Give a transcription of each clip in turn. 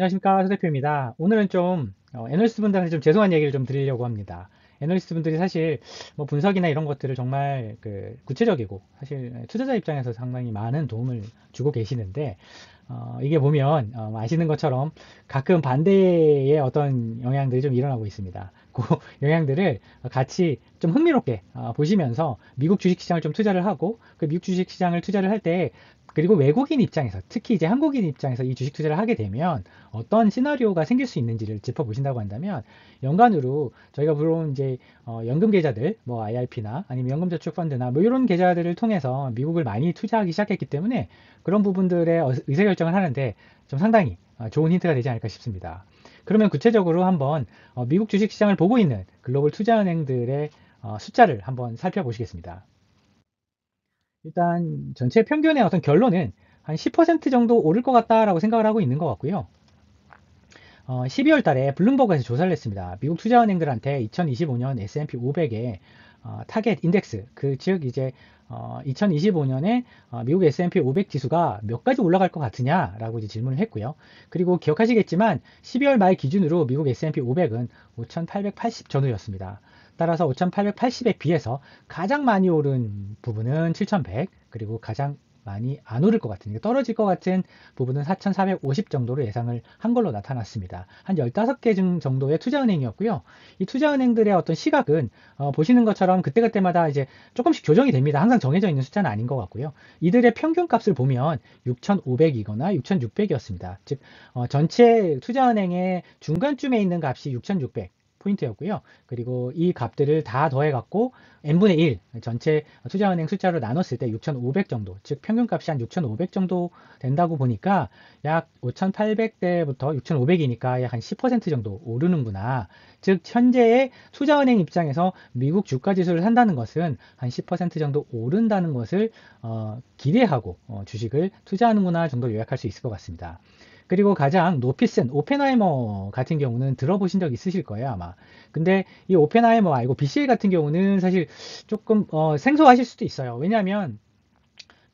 안녕하십니까, 서 대표입니다. 오늘은 좀 애널리스트 분들한테 좀 죄송한 얘기를 좀 드리려고 합니다. 애널리스트 분들이 사실 뭐 분석이나 이런 것들을 정말 구체적이고 사실 투자자 입장에서 상당히 많은 도움을 주고 계시는데 이게 보면 아시는 것처럼 가끔 반대의 어떤 영향들이 좀 일어나고 있습니다. 그 영향들을 같이 좀 흥미롭게 보시면서 미국 주식시장을 좀 투자를 하고 그 미국 주식시장을 투자를 할 때 그리고 외국인 입장에서 특히 이제 한국인 입장에서 이 주식 투자를 하게 되면 어떤 시나리오가 생길 수 있는지를 짚어보신다고 한다면 연간으로 저희가 물론 이제 연금 계좌들 뭐 IRP나 아니면 연금저축펀드나 뭐 이런 계좌들을 통해서 미국을 많이 투자하기 시작했기 때문에 그런 부분들의 의사결정을 하는데 좀 상당히 좋은 힌트가 되지 않을까 싶습니다. 그러면 구체적으로 한번 미국 주식시장을 보고 있는 글로벌 투자은행들의 숫자를 한번 살펴보시겠습니다. 일단 전체 평균의 어떤 결론은 한 10% 정도 오를 것 같다라고 생각을 하고 있는 것 같고요. 12월 달에 블룸버그에서 조사를 했습니다. 미국 투자은행들한테 2025년 S&P 500의 타겟 인덱스, 즉 이제 2025년에 미국 S&P 500 지수가 몇 가지 올라갈 것 같으냐라고 이제 질문을 했고요. 그리고 기억하시겠지만 12월 말 기준으로 미국 S&P 500은 5,880 전후였습니다. 따라서 5,880에 비해서 가장 많이 오른 부분은 7,100, 그리고 가장 많이 안 오를 것 같은, 떨어질 것 같은 부분은 4,450 정도로 예상을 한 걸로 나타났습니다. 한 15개 정도의 투자은행이었고요. 이 투자은행들의 어떤 시각은 보시는 것처럼 그때그때마다 이제 조금씩 조정이 됩니다. 항상 정해져 있는 숫자는 아닌 것 같고요. 이들의 평균 값을 보면 6,500이거나 6,600이었습니다. 즉 전체 투자은행의 중간쯤에 있는 값이 6,600 포인트였고요. 그리고 이 값들을 다 더해갖고 n분의 1 전체 투자은행 숫자로 나눴을 때 6,500 정도, 즉 평균값이 한 6,500 정도 된다고 보니까 약 5,800대부터 6,500이니까 약 한 10% 정도 오르는구나. 즉 현재의 투자은행 입장에서 미국 주가 지수를 산다는 것은 한 10% 정도 오른다는 것을 기대하고 주식을 투자하는구나 정도 요약할 수 있을 것 같습니다. 그리고 가장 높이 쓴 오펜하이머 같은 경우는 들어보신 적 있으실 거예요, 아마. 근데 이 오펜하이머 말고 BCA 같은 경우는 사실 조금 생소하실 수도 있어요. 왜냐하면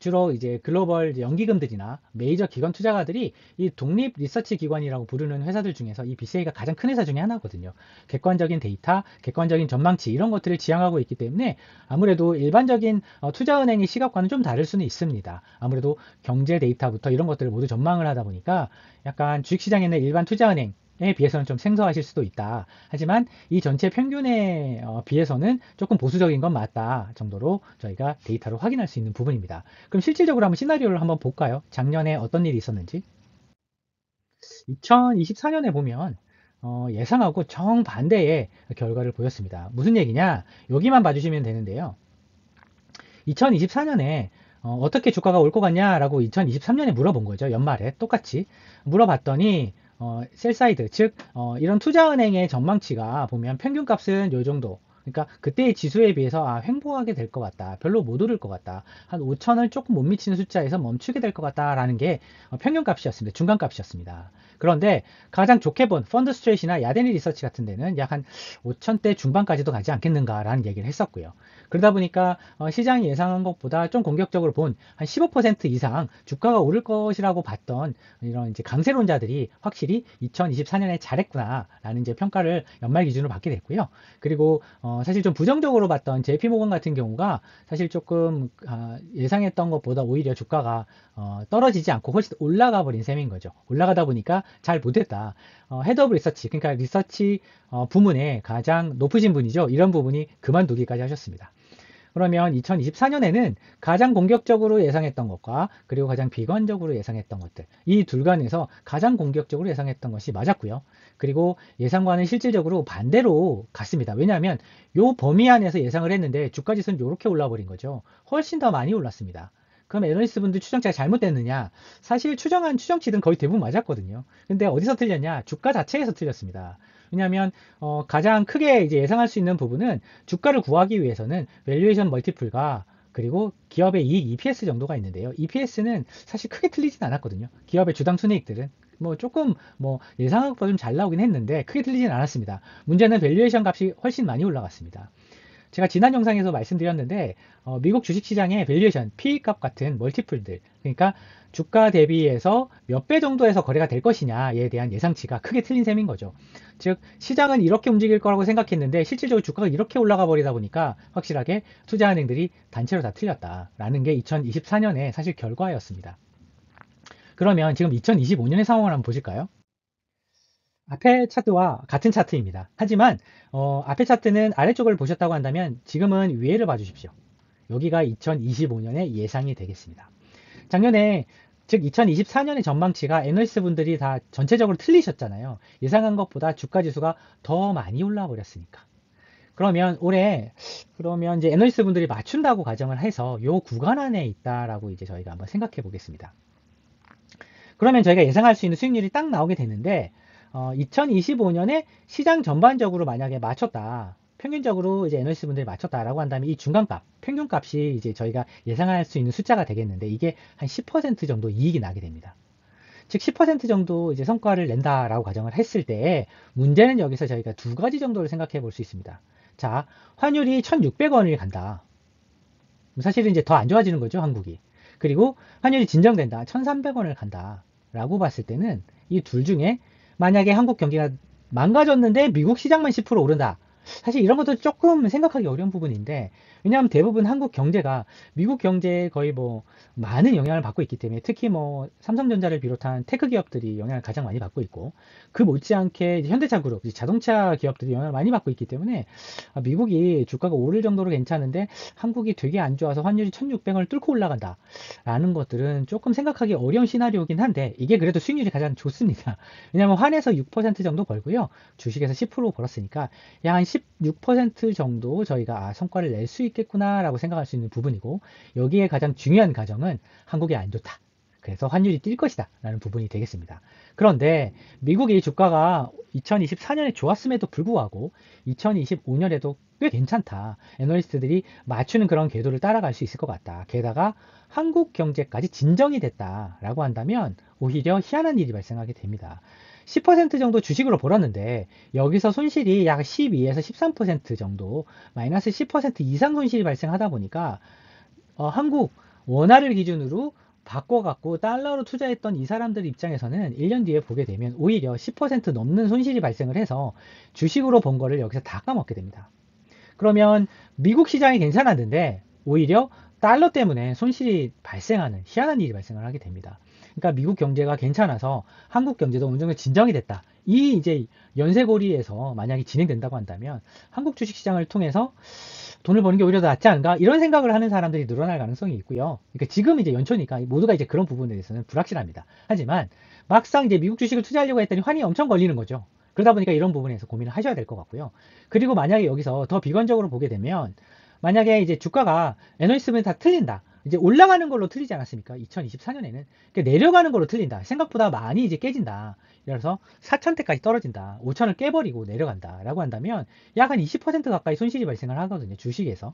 주로 이제 글로벌 연기금들이나 메이저 기관 투자가들이 이 독립 리서치 기관이라고 부르는 회사들 중에서 이 BCA가 가장 큰 회사 중에 하나거든요. 객관적인 데이터, 객관적인 전망치 이런 것들을 지향하고 있기 때문에 아무래도 일반적인 투자은행의 시각과는 좀 다를 수는 있습니다. 아무래도 경제 데이터부터 이런 것들을 모두 전망을 하다 보니까 약간 주식시장에 있는 일반 투자은행 에 비해서는 좀 생소하실 수도 있다. 하지만 이 전체 평균에 비해서는 조금 보수적인 건 맞다 정도로 저희가 데이터로 확인할 수 있는 부분입니다. 그럼 실질적으로 한번 시나리오를 한번 볼까요? 작년에 어떤 일이 있었는지. 2024년에 보면 예상하고 정반대의 결과를 보였습니다. 무슨 얘기냐? 여기만 봐주시면 되는데요. 2024년에 떻게 주가가 올 것 같냐라고 2023년에 물어본 거죠. 연말에 똑같이 물어봤더니 셀사이드 즉 이런 투자은행의 전망치가 보면 평균값은 요 정도. 그러니까 그때의 지수에 비해서 횡보하게 될 것 같다. 별로 못 오를 것 같다. 한 5천을 조금 못 미치는 숫자에서 멈추게 될 것 같다라는 게 평균값이었습니다. 중간값이었습니다. 그런데 가장 좋게 본 펀드 스트레이트나 야데니 리서치 같은 데는 약 한 5천대 중반까지도 가지 않겠는가라는 얘기를 했었고요. 그러다 보니까 시장이 예상한 것보다 좀 공격적으로 본 한 15% 이상 주가가 오를 것이라고 봤던 이런 이제 강세론자들이 확실히 2024년에 잘했구나라는 이제 평가를 연말 기준으로 받게 됐고요. 그리고 사실 좀 부정적으로 봤던 JP모건 같은 경우가 사실 조금 예상했던 것보다 오히려 주가가 떨어지지 않고 훨씬 올라가 버린 셈인 거죠. 올라가다 보니까 잘 못했다. 헤드 오브 리서치, 그러니까 리서치 부문에 가장 높으신 분이죠. 이런 부분이 그만두기까지 하셨습니다. 그러면 2024년에는 가장 공격적으로 예상했던 것과 그리고 가장 비관적으로 예상했던 것들 이 둘간에서 가장 공격적으로 예상했던 것이 맞았고요. 그리고 예상과는 실질적으로 반대로 갔습니다. 왜냐하면 요 범위 안에서 예상을 했는데 주가 지수는 이렇게 올라버린 거죠. 훨씬 더 많이 올랐습니다. 그럼 애널리스트 분들 추정치가 잘못됐느냐? 사실 추정한 추정치들은 거의 대부분 맞았거든요. 근데 어디서 틀렸냐? 주가 자체에서 틀렸습니다. 왜냐하면 가장 크게 이제 예상할 수 있는 부분은 주가를 구하기 위해서는 밸류에이션 멀티플과 그리고 기업의 이익 EPS 정도가 있는데요. EPS는 사실 크게 틀리진 않았거든요. 기업의 주당 순이익들은 뭐 조금 뭐 예상한 것보다 좀 잘 나오긴 했는데 크게 틀리진 않았습니다. 문제는 밸류에이션 값이 훨씬 많이 올라갔습니다. 제가 지난 영상에서 말씀드렸는데 미국 주식시장의 밸류에이션, PE값 같은 멀티플들, 그러니까 주가 대비해서 몇 배 정도에서 거래가 될 것이냐에 대한 예상치가 크게 틀린 셈인 거죠. 즉 시장은 이렇게 움직일 거라고 생각했는데 실질적으로 주가가 이렇게 올라가 버리다 보니까 확실하게 투자은행들이 단체로 다 틀렸다라는 게 2024년의 사실 결과였습니다. 그러면 지금 2025년의 상황을 한번 보실까요? 앞에 차트와 같은 차트입니다. 하지만 앞에 차트는 아래쪽을 보셨다고 한다면 지금은 위에를 봐주십시오. 여기가 2025년의 예상이 되겠습니다. 작년에 즉 2024년의 전망치가 애널리스트 분들이 다 전체적으로 틀리셨잖아요. 예상한 것보다 주가 지수가 더 많이 올라와 버렸으니까. 그러면 올해 이제 애널리스트 분들이 맞춘다고 가정을 해서 요 구간 안에 있다라고 이제 저희가 한번 생각해 보겠습니다. 그러면 저희가 예상할 수 있는 수익률이 딱 나오게 되는데 2025년에 시장 전반적으로 만약에 맞췄다. 평균적으로 이제 애널리스트 분들이 맞췄다라고 한다면 이 중간값, 평균값이 이제 저희가 예상할 수 있는 숫자가 되겠는데 이게 한 10% 정도 이익이 나게 됩니다. 즉 10% 정도 이제 성과를 낸다라고 가정을 했을 때 문제는 여기서 저희가 두 가지 정도를 생각해 볼 수 있습니다. 자, 환율이 1,600원을 간다. 사실은 이제 더 안 좋아지는 거죠, 한국이. 그리고 환율이 진정된다. 1,300원을 간다. 라고 봤을 때는 이 둘 중에 만약에 한국 경기가 망가졌는데 미국 시장만 10% 오른다. 사실 이런 것도 조금 생각하기 어려운 부분인데 왜냐하면 대부분 한국 경제가 미국 경제에 거의 뭐 많은 영향을 받고 있기 때문에 특히 뭐 삼성전자를 비롯한 테크 기업들이 영향을 가장 많이 받고 있고 그 못지않게 현대차 그룹, 자동차 기업들이 영향을 많이 받고 있기 때문에 미국이 주가가 오를 정도로 괜찮은데 한국이 되게 안 좋아서 환율이 1,600원을 뚫고 올라간다 라는 것들은 조금 생각하기 어려운 시나리오긴 한데 이게 그래도 수익률이 가장 좋습니다. 왜냐하면 환에서 6% 정도 벌고요. 주식에서 10% 벌었으니까 약 한 16% 정도 저희가 성과를 낼 수 있겠구나 라고 생각할 수 있는 부분이고 여기에 가장 중요한 가정은 한국이 안 좋다. 그래서 환율이 뛸 것이다 라는 부분이 되겠습니다. 그런데 미국이 주가가 2024년에 좋았음에도 불구하고 2025년에도 꽤 괜찮다. 애널리스트들이 맞추는 그런 궤도를 따라갈 수 있을 것 같다. 게다가 한국 경제까지 진정이 됐다라고 한다면 오히려 희한한 일이 발생하게 됩니다. 10% 정도 주식으로 벌었는데 여기서 손실이 약 12에서 13% 정도 마이너스 10% 이상 손실이 발생하다 보니까 한국 원화를 기준으로 바꿔갖고 달러로 투자했던 이 사람들 입장에서는 1년 뒤에 보게 되면 오히려 10% 넘는 손실이 발생을 해서 주식으로 번 거를 여기서 다 까먹게 됩니다. 그러면 미국 시장이 괜찮았는데 오히려 달러 때문에 손실이 발생하는 희한한 일이 발생을 하게 됩니다. 그러니까 미국 경제가 괜찮아서 한국 경제도 어느 정도 진정이 됐다. 이 이제 연쇄고리에서 만약에 진행된다고 한다면 한국 주식시장을 통해서 돈을 버는 게 오히려 더 낫지 않은가? 이런 생각을 하는 사람들이 늘어날 가능성이 있고요. 그러니까 지금 이제 연초니까 모두가 이제 그런 부분에 대해서는 불확실합니다. 하지만 막상 이제 미국 주식을 투자하려고 했더니 환이 엄청 걸리는 거죠. 그러다 보니까 이런 부분에서 고민을 하셔야 될 것 같고요. 그리고 만약에 여기서 더 비관적으로 보게 되면 만약에 이제 주가가 애널리스트는 다 틀린다. 이제 올라가는 걸로 틀리지 않았습니까? 2024년에는 내려가는 걸로 틀린다. 생각보다 많이 이제 깨진다. 그래서 4,000대까지 떨어진다. 5,000을 깨버리고 내려간다. 라고 한다면 약 한 20% 가까이 손실이 발생을 하거든요. 주식에서.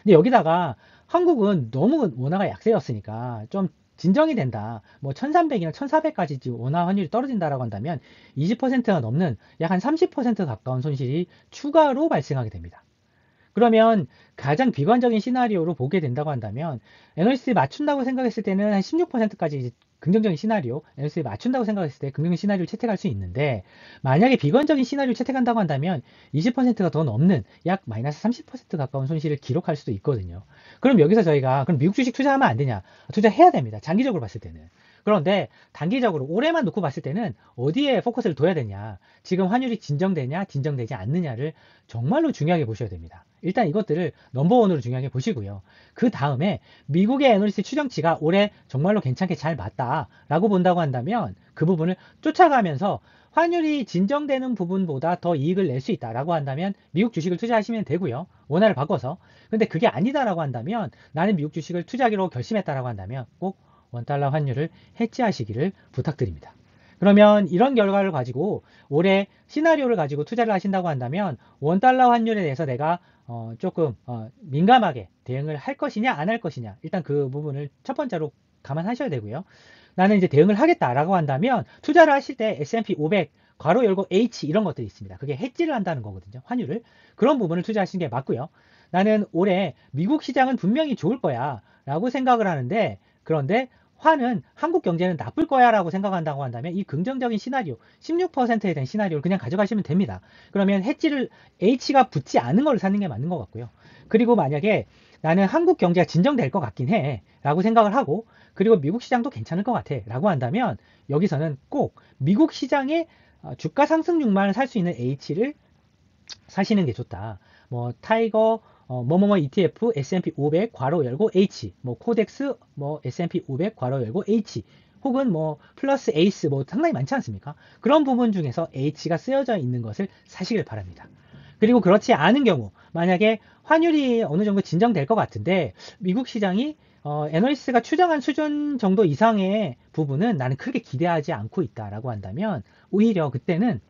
근데 여기다가 한국은 너무 원화가 약세였으니까 좀 진정이 된다. 뭐 1300이나 1400까지 원화 환율이 떨어진다라고 한다면 20%가 넘는 약 한 30% 가까운 손실이 추가로 발생하게 됩니다. 그러면 가장 비관적인 시나리오로 보게 된다고 한다면 애널리스트 맞춘다고 생각했을 때는 한 16%까지 긍정적인 시나리오, 애널리스트 맞춘다고 생각했을 때 긍정적인 시나리오를 채택할 수 있는데 만약에 비관적인 시나리오를 채택한다고 한다면 20%가 더 넘는 약 마이너스 30% 가까운 손실을 기록할 수도 있거든요. 그럼 여기서 저희가 그럼 미국 주식 투자하면 안 되냐? 투자해야 됩니다. 장기적으로 봤을 때는. 그런데 단기적으로 올해만 놓고 봤을 때는 어디에 포커스를 둬야 되냐? 지금 환율이 진정되냐, 진정되지 않느냐를 정말로 중요하게 보셔야 됩니다. 일단 이것들을 넘버원으로 중요하게 보시고요. 그 다음에 미국의 애널리스트 추정치가 올해 정말로 괜찮게 잘 맞다라고 본다고 한다면 그 부분을 쫓아가면서 환율이 진정되는 부분보다 더 이익을 낼 수 있다라고 한다면 미국 주식을 투자하시면 되고요. 원화를 바꿔서. 근데 그게 아니다라고 한다면 나는 미국 주식을 투자하기로 결심했다라고 한다면 꼭 원달러 환율을 해지하시기를 부탁드립니다. 그러면 이런 결과를 가지고 올해 시나리오를 가지고 투자를 하신다고 한다면 원달러 환율에 대해서 내가 조금 민감하게 대응을 할 것이냐 안 할 것이냐 일단 그 부분을 첫 번째로 감안하셔야 되고요. 나는 이제 대응을 하겠다라고 한다면 투자를 하실 때 S&P 500 괄호 열고 H 이런 것들이 있습니다. 그게 해지를 한다는 거거든요. 환율을. 그런 부분을 투자하시는 게 맞고요. 나는 올해 미국 시장은 분명히 좋을 거야 라고 생각을 하는데, 그런데 화는 한국 경제는 나쁠 거야 라고 생각한다고 한다면 이 긍정적인 시나리오 16%에 대한 시나리오를 그냥 가져가시면 됩니다. 그러면 해지를 H가 붙지 않은 걸 사는 게 맞는 것 같고요. 그리고 만약에 나는 한국 경제가 진정될 것 같긴 해 라고 생각을 하고, 그리고 미국 시장도 괜찮을 것 같아 라고 한다면 여기서는 꼭 미국 시장의 주가 상승률만 살 수 있는 H를 사시는 게 좋다. 뭐 타이거 뭐뭐뭐 ETF S&P 500 괄호 열고 H, 뭐 코덱스 뭐 S&P 500 괄호 열고 H, 혹은 뭐 플러스 에이스 뭐 상당히 많지 않습니까? 그런 부분 중에서 H가 쓰여져 있는 것을 사시길 바랍니다. 그리고 그렇지 않은 경우, 만약에 환율이 어느 정도 진정될 것 같은데 미국 시장이 애널리스트가 추정한 수준 정도 이상의 부분은 나는 크게 기대하지 않고 있다라고 한다면 오히려 그때는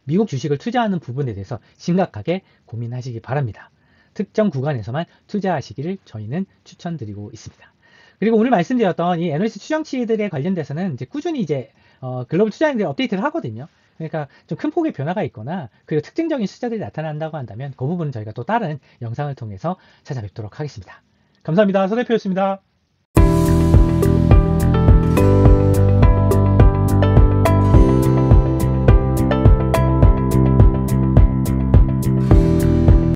미국 주식을 투자하는 부분에 대해서 심각하게 고민하시기 바랍니다. 특정 구간에서만 투자하시기를 저희는 추천드리고 있습니다. 그리고 오늘 말씀드렸던 이 애널리스트 추정치들에 관련돼서는 이제 꾸준히 이제 글로벌 투자인들이 업데이트를 하거든요. 그러니까 좀 큰 폭의 변화가 있거나 그리고 특징적인 숫자들이 나타난다고 한다면 그 부분은 저희가 또 다른 영상을 통해서 찾아뵙도록 하겠습니다. 감사합니다. 서 대표였습니다.